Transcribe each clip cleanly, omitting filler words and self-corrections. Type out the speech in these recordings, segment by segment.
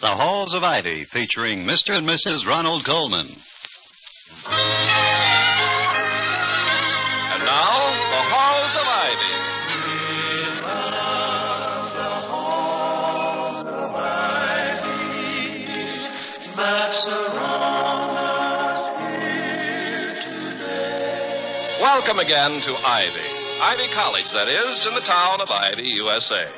The Halls of Ivy, featuring Mr. and Mrs. Ronald Coleman. And now, The Halls of Ivy. We love the halls of ivy that surround us here today. Welcome again to Ivy. Ivy College, that is, in the town of Ivy, USA.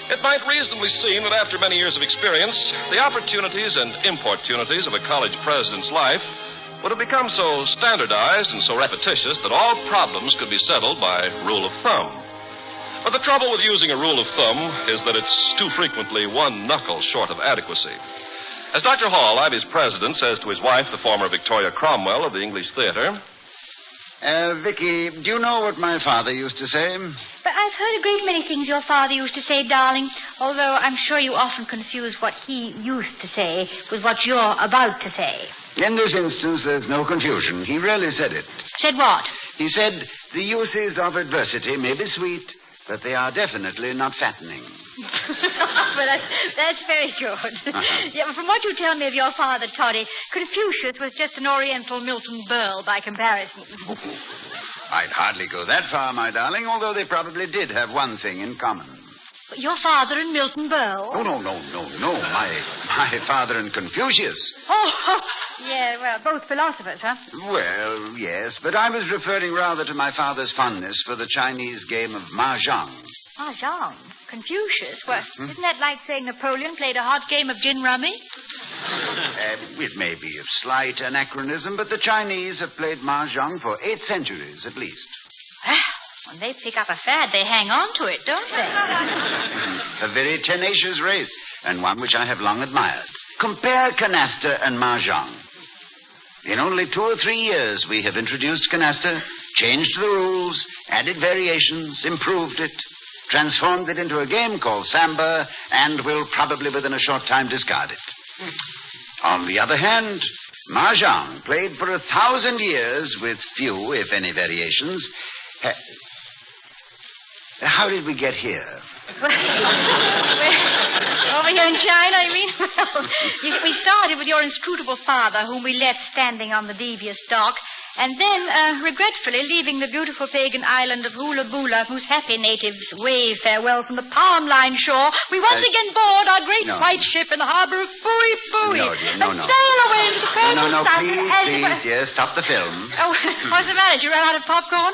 It might reasonably seem that after many years of experience, the opportunities and importunities of a college president's life would have become so standardized and so repetitious that all problems could be settled by rule of thumb. But the trouble with using a rule of thumb is that it's too frequently one knuckle short of adequacy. As Dr. Hall, Ivy's president, says to his wife, the former Victoria Cromwell of the English Theater, Vicky, do you know what my father used to say? But I've heard a great many things your father used to say, darling, although I'm sure you often confuse what he used to say with what you're about to say. In this instance, there's no confusion. He really said it. Said what? He said, the uses of adversity may be sweet, but they are definitely not fattening. Well, that's very good. Uh-huh. Yeah, but from what you tell me of your father, Toddy, Confucius was just an Oriental Milton Berle by comparison. I'd hardly go that far, my darling, although they probably did have one thing in common. Your father and Milton Berle? Oh, no. My father and Confucius. Oh, yeah, well, both philosophers, huh? Well, yes, but I was referring rather to my father's fondness for the Chinese game of mahjong. Mahjong? Confucius? Well, isn't that like saying Napoleon played a hot game of gin rummy? It may be a slight anachronism, but the Chinese have played mahjong for 8 centuries at least. When they pick up a fad, they hang on to it, don't they? A very tenacious race, and one which I have long admired. Compare canasta and mahjong. In only 2 or 3 years, we have introduced canasta, changed the rules, added variations, improved it, transformed it into a game called samba, and will probably within a short time discard it. On the other hand, mahjong, played for 1,000 years with few, if any, variations. How did we get here? Over here in China, I mean? Well, we started with your inscrutable father, whom we left standing on the devious dock, and then, regretfully, leaving the beautiful pagan island of Hula Bula, whose happy natives wave farewell from the palm-lined shore, we once again board our great white ship in the harbor of Fui Fui. No. Sail away into the pearl No, please, yes, stop the film. Oh, what's the matter? Did you run out of popcorn?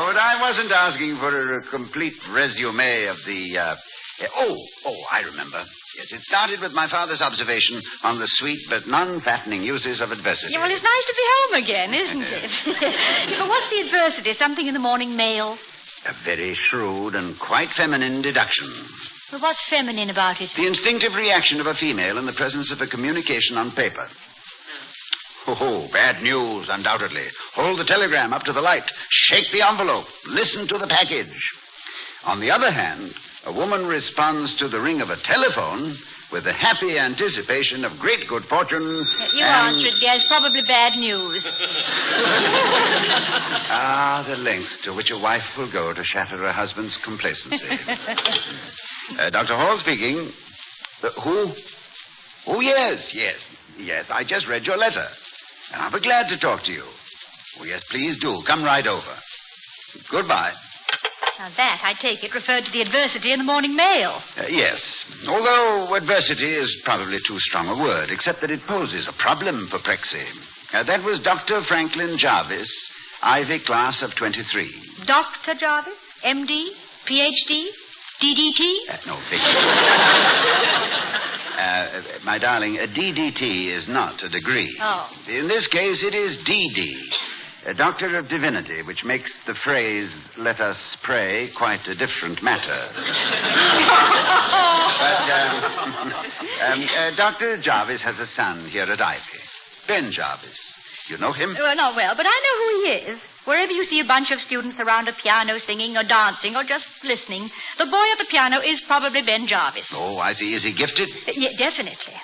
But I wasn't asking for a complete resume of the, I remember. Yes, it started with my father's observation on the sweet but non-fattening uses of adversity. Yeah, well, it's nice to be home again, isn't it? But what's the adversity? Something in the morning mail? A very shrewd and quite feminine deduction. Well, what's feminine about it? The instinctive reaction of a female in the presence of a communication on paper. Oh, bad news, undoubtedly. Hold the telegram up to the light. Shake the envelope. Listen to the package. On the other hand, a woman responds to the ring of a telephone with the happy anticipation of great good fortune. You answer it, dear. It's probably bad news. The lengths to which a wife will go to shatter her husband's complacency. Dr. Hall speaking. Who? Oh, yes. I just read your letter. And I'll be glad to talk to you. Oh, yes, please do. Come right over. Goodbye. Now that, I take it, referred to the adversity in the morning mail. Yes. Although adversity is probably too strong a word, except that it poses a problem for Prexy. That was Dr. Franklin Jarvis, Ivy class of 23. Dr. Jarvis? MD? PhD? DDT? No, Vicky. My darling, a DDT is not a degree. Oh. In this case, it is DD. A Doctor of Divinity, which makes the phrase, let us pray, quite a different matter. But Dr. Jarvis has a son here at Ivy. Ben Jarvis. You know him? Well, not well, but I know who he is. Wherever you see a bunch of students around a piano singing or dancing or just listening, the boy at the piano is probably Ben Jarvis. Oh, I see. Is he gifted? Yeah, definitely.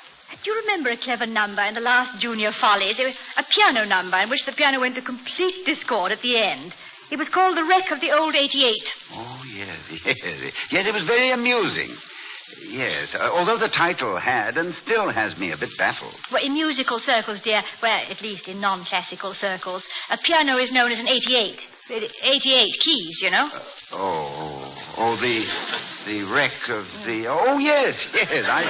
Do you remember a clever number in the last Junior Follies? A piano number in which the piano went to complete discord at the end. It was called The Wreck of the Old 88. Oh, yes. Yes, it was very amusing. Yes, although the title had and still has me a bit baffled. Well, in musical circles, dear, well, at least in non-classical circles, a piano is known as an 88. 88 keys, you know. The wreck of the... Oh, yes, I...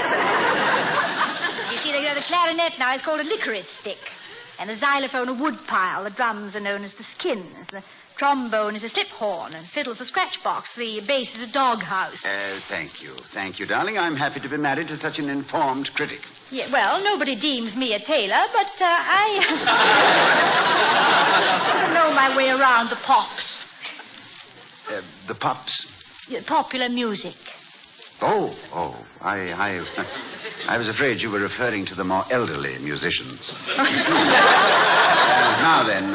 You see, the clarinet now is called a licorice stick, and the xylophone a wood pile. The drums are known as the skins. The trombone is a slip horn, and fiddle's a scratch box. The bass is a doghouse. Thank you. Thank you, darling. I'm happy to be married to such an informed critic. Yeah, well, nobody deems me a tailor, but I know my way around the pops. The pops? Yeah, popular music. I was afraid you were referring to the more elderly musicians. Now then,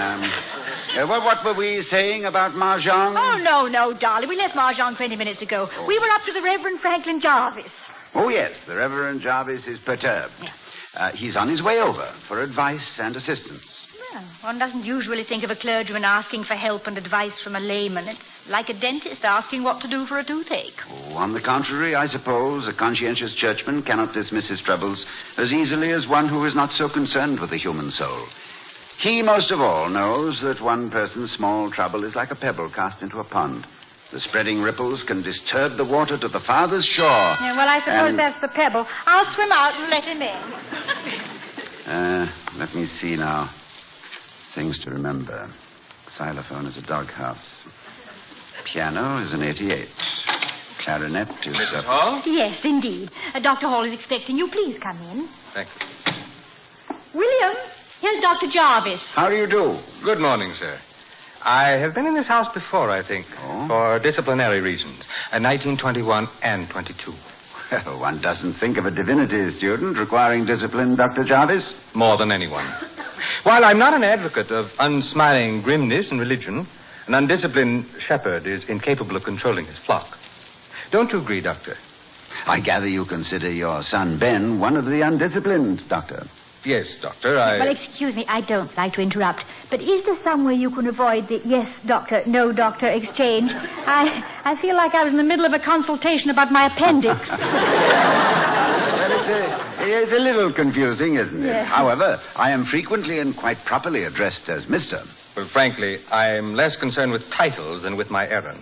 what were we saying about Mahjong? Oh, no, darling. We left Mahjong 20 minutes ago. We were up to the Reverend Franklin Jarvis. Oh, yes, the Reverend Jarvis is perturbed. Yeah. He's on his way over for advice and assistance. Well, one doesn't usually think of a clergyman asking for help and advice from a layman. It's like a dentist asking what to do for a toothache. Oh, on the contrary, I suppose a conscientious churchman cannot dismiss his troubles as easily as one who is not so concerned with the human soul. He, most of all, knows that one person's small trouble is like a pebble cast into a pond. The spreading ripples can disturb the water to the farthest shore. Yeah, well, I suppose that's the pebble. I'll swim out and let him in. Let me see now. Things to remember. Xylophone is a doghouse. Piano is an 88. Clarinet is Mrs. Hall? Yes, indeed. Dr. Hall is expecting you. Please come in. Thank you. William, here's Dr. Jarvis. How do you do? Good morning, sir. I have been in this house before, I think, for disciplinary reasons, in 1921 and 22. Well, one doesn't think of a divinity student requiring discipline, Dr. Jarvis. More than anyone. While I'm not an advocate of unsmiling grimness in religion, an undisciplined shepherd is incapable of controlling his flock. Don't you agree, Doctor? I gather you consider your son Ben one of the undisciplined, Doctor. Yes, Doctor, Well, excuse me, I don't like to interrupt, but is there some way you can avoid the yes, doctor, no, doctor exchange? I feel like I was in the middle of a consultation about my appendix. Well, it's a little confusing, isn't it? Yeah. However, I am frequently and quite properly addressed as Mr. Well, frankly, I'm less concerned with titles than with my errand.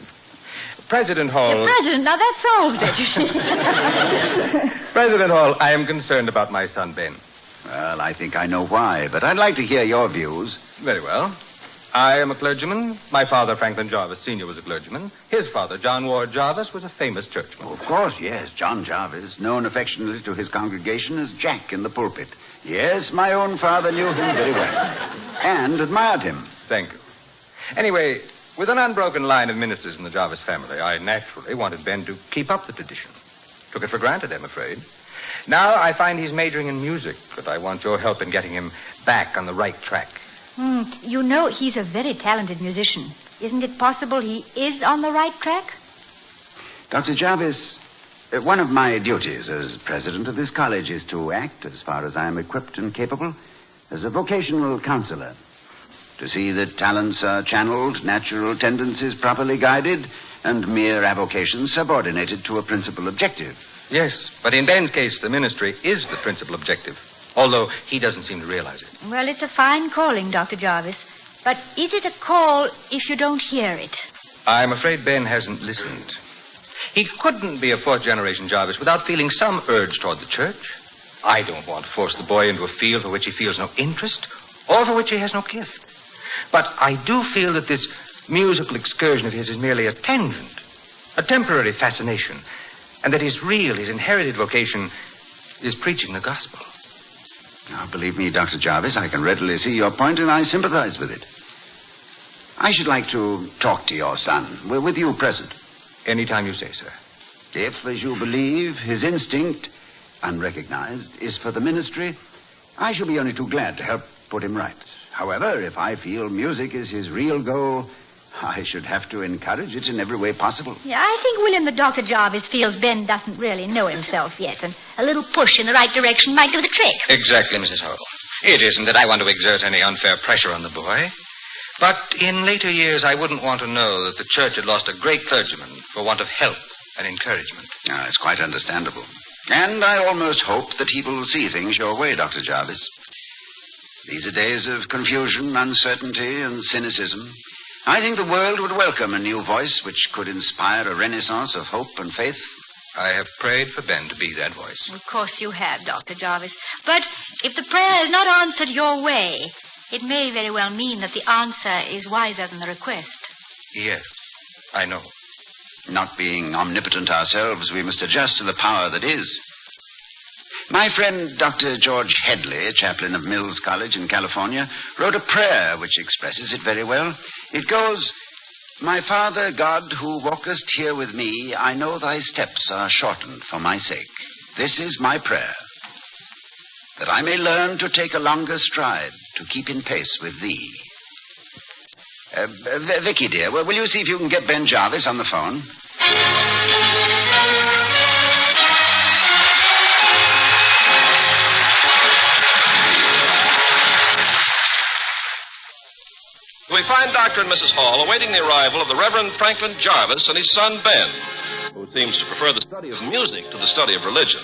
President Hall... The president, now that solves it, you see. President Hall, I am concerned about my son, Ben. Well, I think I know why, but I'd like to hear your views. Very well. I am a clergyman. My father, Franklin Jarvis Sr., was a clergyman. His father, John Ward Jarvis, was a famous churchman. Oh, of course, yes. John Jarvis, known affectionately to his congregation as Jack in the pulpit. Yes, my own father knew him very well and admired him. Thank you. Anyway, with an unbroken line of ministers in the Jarvis family, I naturally wanted Ben to keep up the tradition. Took it for granted, I'm afraid. Now I find he's majoring in music, but I want your help in getting him back on the right track. You know, he's a very talented musician. Isn't it possible he is on the right track? Dr. Jarvis, one of my duties as president of this college is to act, as far as I am equipped and capable, as a vocational counselor. To see that talents are channeled, natural tendencies properly guided, and mere avocations subordinated to a principal objective. Yes, but in Ben's case, the ministry is the principal objective, although he doesn't seem to realize it. Well, it's a fine calling, Dr. Jarvis. But is it a call if you don't hear it? I'm afraid Ben hasn't listened. He couldn't be a fourth-generation Jarvis without feeling some urge toward the church. I don't want to force the boy into a field for which he feels no interest or for which he has no gift. But I do feel that this musical excursion of his is merely a tangent, a temporary fascination, and that his inherited vocation is preaching the gospel. Now, believe me, Dr. Jarvis, I can readily see your point, and I sympathize with it. I should like to talk to your son. We're with you present. Anytime you say, sir. If, as you believe, his instinct, unrecognized, is for the ministry, I shall be only too glad to help put him right. However, if I feel music is his real goal, I should have to encourage it in every way possible. Yeah, I think William the Dr. Jarvis feels Ben doesn't really know himself yet, and a little push in the right direction might do the trick. Exactly, Mrs. Hall. It isn't that I want to exert any unfair pressure on the boy, but in later years I wouldn't want to know that the church had lost a great clergyman for want of help an encouragement. It's quite understandable. And I almost hope that he will see things your way, Dr. Jarvis. These are days of confusion, uncertainty, and cynicism. I think the world would welcome a new voice which could inspire a renaissance of hope and faith. I have prayed for Ben to be that voice. Of course you have, Dr. Jarvis. But if the prayer is not answered your way, it may very well mean that the answer is wiser than the request. Yes, I know. Not being omnipotent ourselves, we must adjust to the power that is. My friend, Dr. George Headley, chaplain of Mills College in California, wrote a prayer which expresses it very well. It goes, "My Father, God, who walkest here with me, I know thy steps are shortened for my sake. This is my prayer, that I may learn to take a longer stride, to keep in pace with thee." Vicky, dear, will you see if you can get Ben Jarvis on the phone? We find Dr. and Mrs. Hall awaiting the arrival of the Reverend Franklin Jarvis and his son Ben, who seems to prefer the study of music to the study of religion.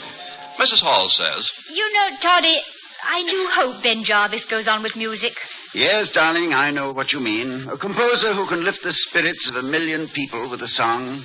Mrs. Hall says, You know, Toddy, I do hope Ben Jarvis goes on with music. Yes, darling, I know what you mean. A composer who can lift the spirits of 1 million people with a song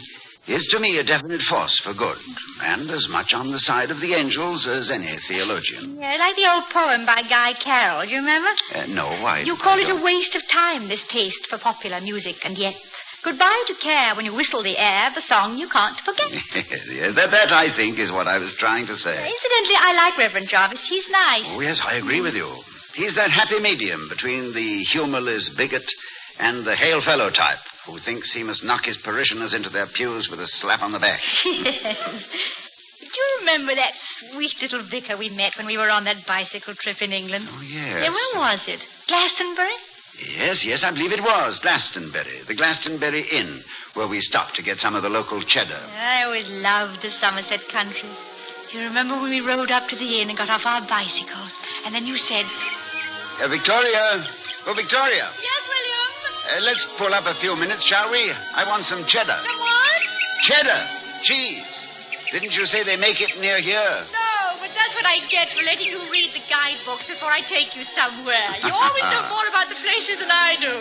is to me a definite force for good, and as much on the side of the angels as any theologian. Yeah, like the old poem by Guy Carroll, do you remember? No, why? You call it a waste of time, this taste for popular music, and yet goodbye to care when you whistle the air of a song you can't forget. Yes, that, I think, is what I was trying to say. Incidentally, I like Reverend Jarvis. He's nice. Oh, yes, I agree with you. He's that happy medium between the humorless bigot and the hail fellow type, who thinks he must knock his parishioners into their pews with a slap on the back. Yes. Do you remember that sweet little vicar we met when we were on that bicycle trip in England? Oh, yes. Yeah, where was it? Glastonbury? Yes, I believe it was Glastonbury, the Glastonbury Inn, where we stopped to get some of the local cheddar. I always loved the Somerset country. Do you remember when we rode up to the inn and got off our bicycles, and then you said... Victoria! Oh, Victoria! Yes, William? Let's pull up a few minutes, shall we? I want some cheddar. Some what? Cheddar! Cheese! Didn't you say they make it near here? No, but that's what I get for letting you read the guidebooks before I take you somewhere. You always know more about the places than I do.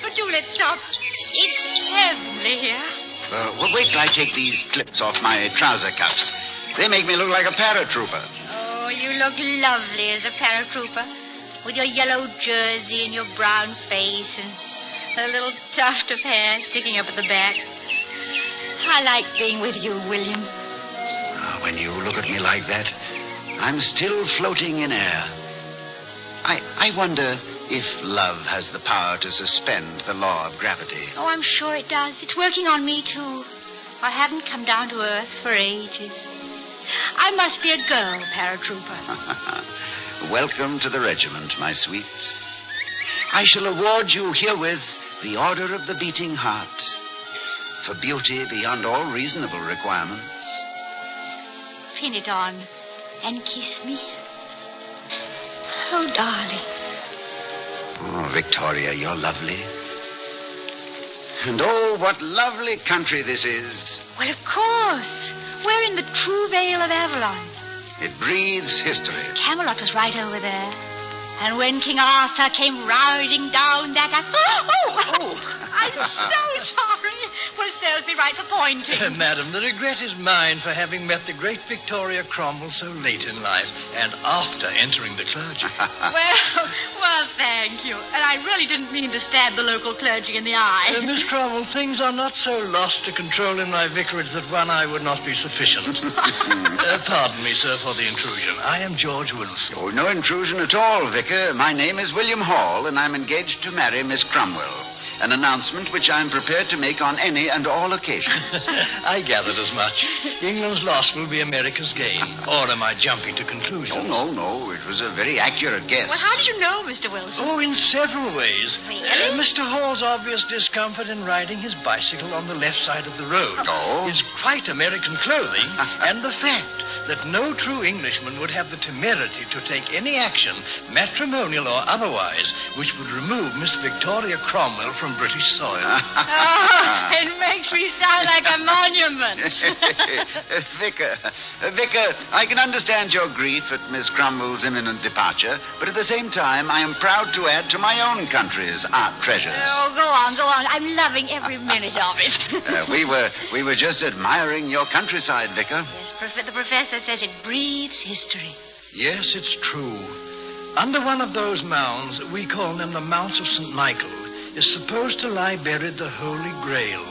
But do let's stop. It's heavenly here. Well, wait till I take these clips off my trouser cuffs. They make me look like a paratrooper. Oh, you look lovely as a paratrooper. With your yellow jersey and your brown face and a little tuft of hair sticking up at the back. I like being with you, William. When you look at me like that, I'm still floating in air. I wonder if love has the power to suspend the law of gravity. Oh, I'm sure it does. It's working on me, too. I haven't come down to earth for ages. I must be a girl paratrooper. Welcome to the regiment, my sweet. I shall award you herewith the Order of the Beating Heart for beauty beyond all reasonable requirements. Pin it on and kiss me. Oh, darling. Oh, Victoria, you're lovely. And oh, what lovely country this is. Well, of course. We're in the true Vale of Avalon. It breathes history. Camelot was right over there. And when King Arthur came riding down that... I'm so sorry. Well, it serves me right for pointing. Madam, the regret is mine for having met the great Victoria Cromwell so late in life and after entering the clergy. Well, thank you. And I really didn't mean to stab the local clergy in the eye. Miss Cromwell, things are not so lost to control in my vicarage that one eye would not be sufficient. Pardon me, sir, for the intrusion. I am George Wilson. Oh, no intrusion at all, Vicar. My name is William Hall, and I'm engaged to marry Miss Cromwell. An announcement which I'm prepared to make on any and all occasions. I gathered as much. England's loss will be America's gain. Or am I jumping to conclusions? No. It was a very accurate guess. Well, how did you know, Mr. Wilson? Oh, in several ways. Really? Mr. Hall's obvious discomfort in riding his bicycle on the left side of the road Oh? is quite American clothing, and the fact that no true Englishman would have the temerity to take any action, matrimonial or otherwise, which would remove Miss Victoria Cromwell from British soil. It makes me sound like a monument. Vicar, I can understand your grief at Miss Cromwell's imminent departure, but at the same time, I am proud to add to my own country's art treasures. Oh, go on. I'm loving every minute of it. We were just admiring your countryside, Vicar. Yes, the professor says it breathes history. Yes, it's true. Under one of those mounds, we call them the Mounts of St. Michael, is supposed to lie buried the Holy Grail,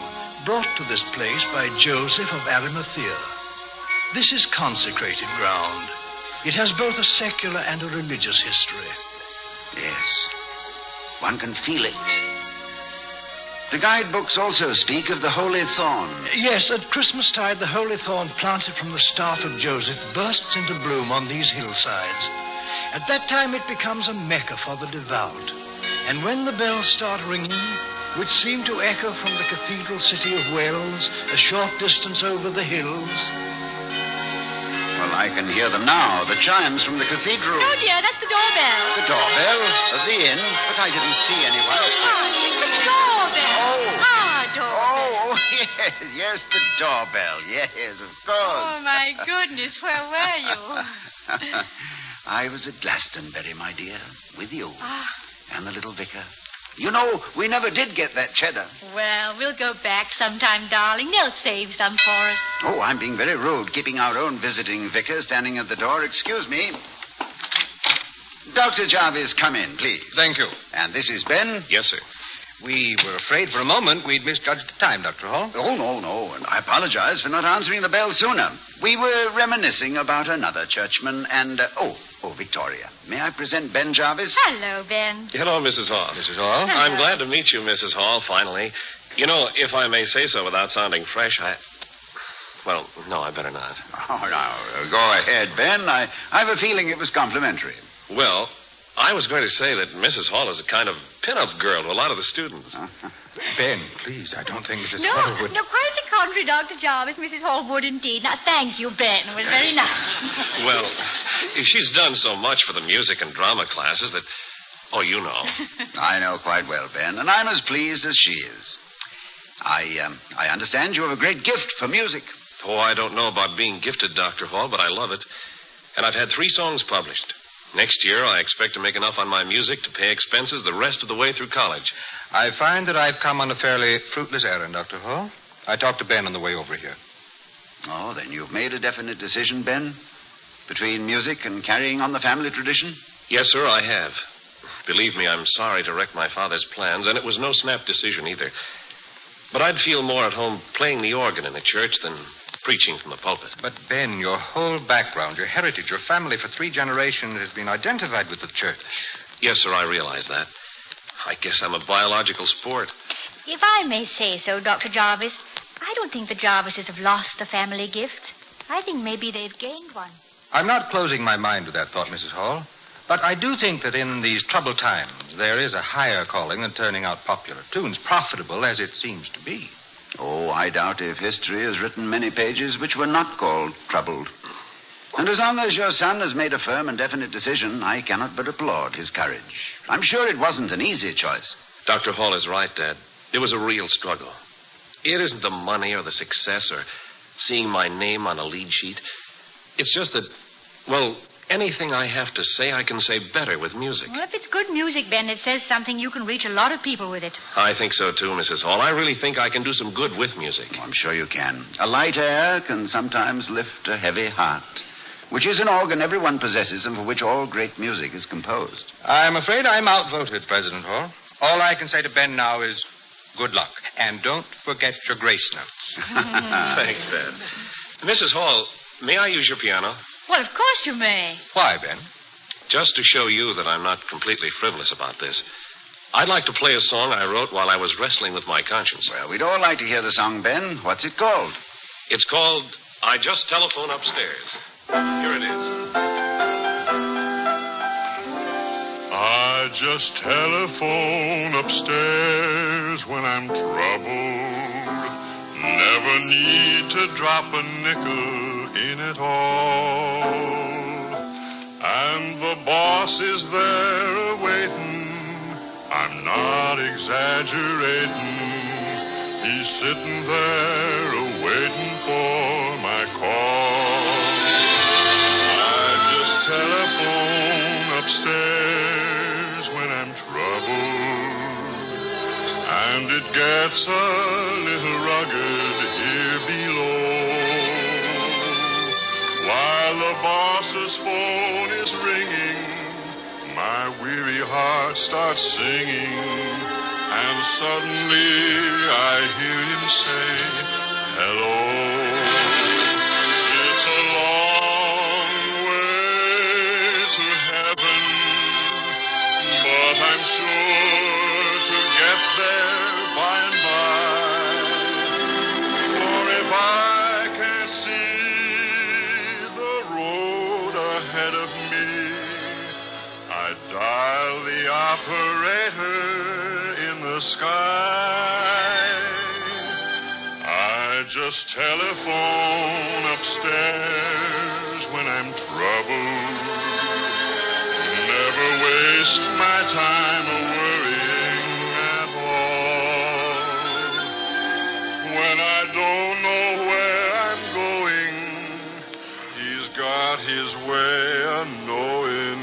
brought to this place by Joseph of Arimathea. This is consecrated ground. It has both a secular and a religious history. Yes, one can feel it. The guidebooks also speak of the Holy Thorn. Yes, at Christmastide, the Holy Thorn planted from the staff of Joseph bursts into bloom on these hillsides. At that time, it becomes a Mecca for the devout. And when the bells start ringing, which seem to echo from the cathedral city of Wells, a short distance over the hills. Well, I can hear them now, the chimes from the cathedral. Oh, dear, that's the doorbell. The doorbell of the inn, but I didn't see anyone. It's the doorbell. Doorbell. Oh, yes, the doorbell. Yes, of course. Oh, my goodness, where were you? I was at Glastonbury, my dear, with you. And the little vicar. You know, we never did get that cheddar. Well, we'll go back sometime, darling. They'll save some for us. Oh, I'm being very rude, keeping our own visiting vicar standing at the door. Excuse me. Dr. Jarvis, come in, please. Thank you. And this is Ben? Yes, sir. We were afraid for a moment we'd misjudged the time, Dr. Hall. Oh, no. And I apologize for not answering the bell sooner. We were reminiscing about another churchman and... Victoria. May I present Ben Jarvis? Hello, Ben. Hello, Mrs. Hall. Mrs. Hall? Hello. I'm glad to meet you, Mrs. Hall, finally. You know, if I may say so without sounding fresh, Well, no, I better not. Oh, now, go ahead, Ben. I have a feeling it was complimentary. Well, I was going to say that Mrs. Hall is a kind of pin-up girl to a lot of the students. Ben, please, I don't think Mrs. No, Hall would... quite the contrary, Dr. Jarvis. Mrs. Hall would indeed. Now, thank you, Ben. It was very nice. Well, she's done so much for the music and drama classes that... Oh, you know. I know quite well, Ben, and I'm as pleased as she is. I understand you have a great gift for music. Oh, I don't know about being gifted, Dr. Hall, but I love it. And I've had 3 songs published. Next year, I expect to make enough on my music to pay expenses the rest of the way through college. I find that I've come on a fairly fruitless errand, Dr. Hall. I talked to Ben on the way over here. Oh, then you've made a definite decision, Ben? Between music and carrying on the family tradition? Yes, sir, I have. Believe me, I'm sorry to wreck my father's plans, and it was no snap decision either. But I'd feel more at home playing the organ in the church than preaching from the pulpit. But, Ben, your whole background, your heritage, your family for 3 generations has been identified with the church. Yes, sir, I realize that. I guess I'm a biological sport. If I may say so, Dr. Jarvis, I don't think the Jarvises have lost a family gift. I think maybe they've gained one. I'm not closing my mind to that thought, Mrs. Hall. But I do think that in these troubled times, there is a higher calling than turning out popular tunes, profitable as it seems to be. Oh, I doubt if history has written many pages which were not called troubled. And as long as your son has made a firm and definite decision, I cannot but applaud his courage. I'm sure it wasn't an easy choice. Dr. Hall is right, Dad. It was a real struggle. It isn't the money or the success or seeing my name on a lead sheet. It's just that, well, anything I have to say, I can say better with music. Well, if it's good music, Ben, it says something, you can reach a lot of people with it. I think so, too, Mrs. Hall. I really think I can do some good with music. Oh, I'm sure you can. A light air can sometimes lift a heavy heart, which is an organ everyone possesses and for which all great music is composed. I'm afraid I'm outvoted, President Hall. All I can say to Ben now is good luck. And don't forget your grace notes. Thanks, Dad. Mrs. Hall, may I use your piano? Well, of course you may. Why, Ben? Just to show you that I'm not completely frivolous about this. I'd like to play a song I wrote while I was wrestling with my conscience. Well, we'd all like to hear the song, Ben. What's it called? It's called I Just Telephone Upstairs. Here it is. I just telephone upstairs when I'm troubled. Never need to drop a nickel in it all. And the boss is there a-waiting. I'm not exaggerating. He's sitting there a-waiting for my call. I just telephone upstairs when I'm troubled, and it gets a little rugged here below. While the boss's phone is ringing, my weary heart starts singing, and suddenly I hear him say, hello. It's a long way to heaven, but I'm sure to get there by and by. For if I can't see the road ahead of me, I dial the operator in the sky. I just telephone upstairs when I'm troubled. Never waste my time worrying at all. When I don't know where I'm going, he's got his way of knowing.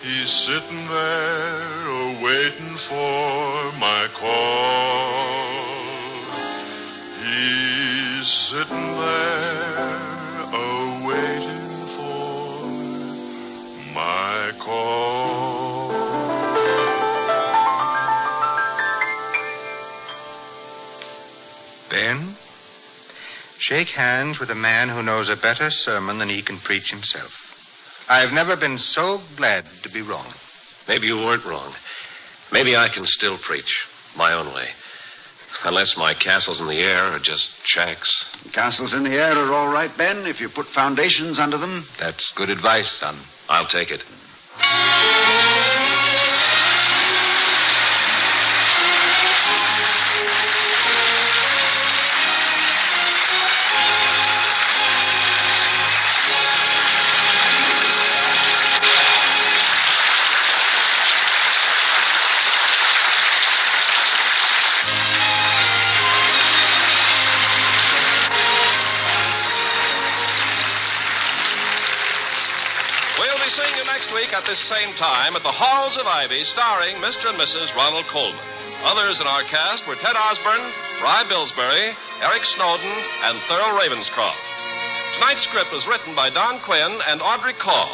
He's sitting there waiting for my call. He's sitting there waiting for my call. Ben, shake hands with a man who knows a better sermon than he can preach himself. I've never been so glad to be wrong. Maybe you weren't wrong. Maybe I can still preach my own way. Unless my castles in the air are just shacks. Castles in the air are all right, Ben, if you put foundations under them. That's good advice, son. I'll take it. Seeing you next week at this same time at the Halls of Ivy, starring Mr. and Mrs. Ronald Coleman. Others in our cast were Ted Osborne, Rye Billsbury, Eric Snowden, and Thurl Ravenscroft. Tonight's script was written by Don Quinn and Audrey Call.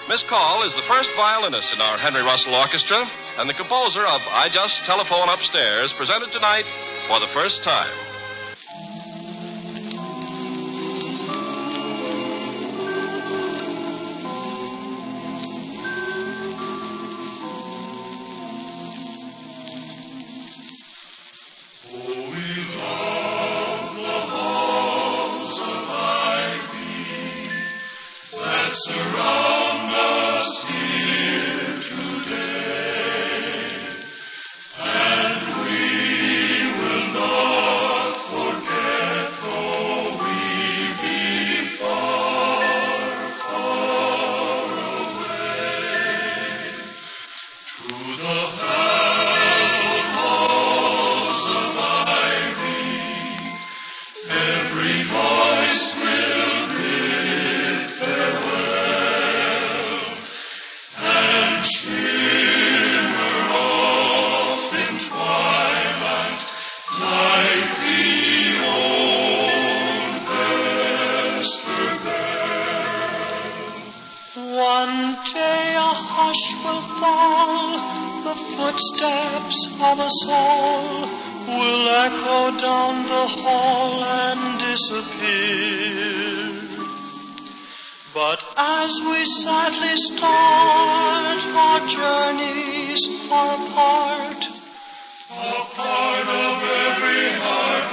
Miss Call is the first violinist in our Henry Russell Orchestra and the composer of I Just Telephone Upstairs, presented tonight for the first time. Surround us here today, and we will not forget, though we be far, far away, to the hallowed halls of Ivy. Every voice will bid farewell. One day a hush will fall, the footsteps of us all will echo down the hall and disappear. But as we sadly start, our journeys are apart. A part of every heart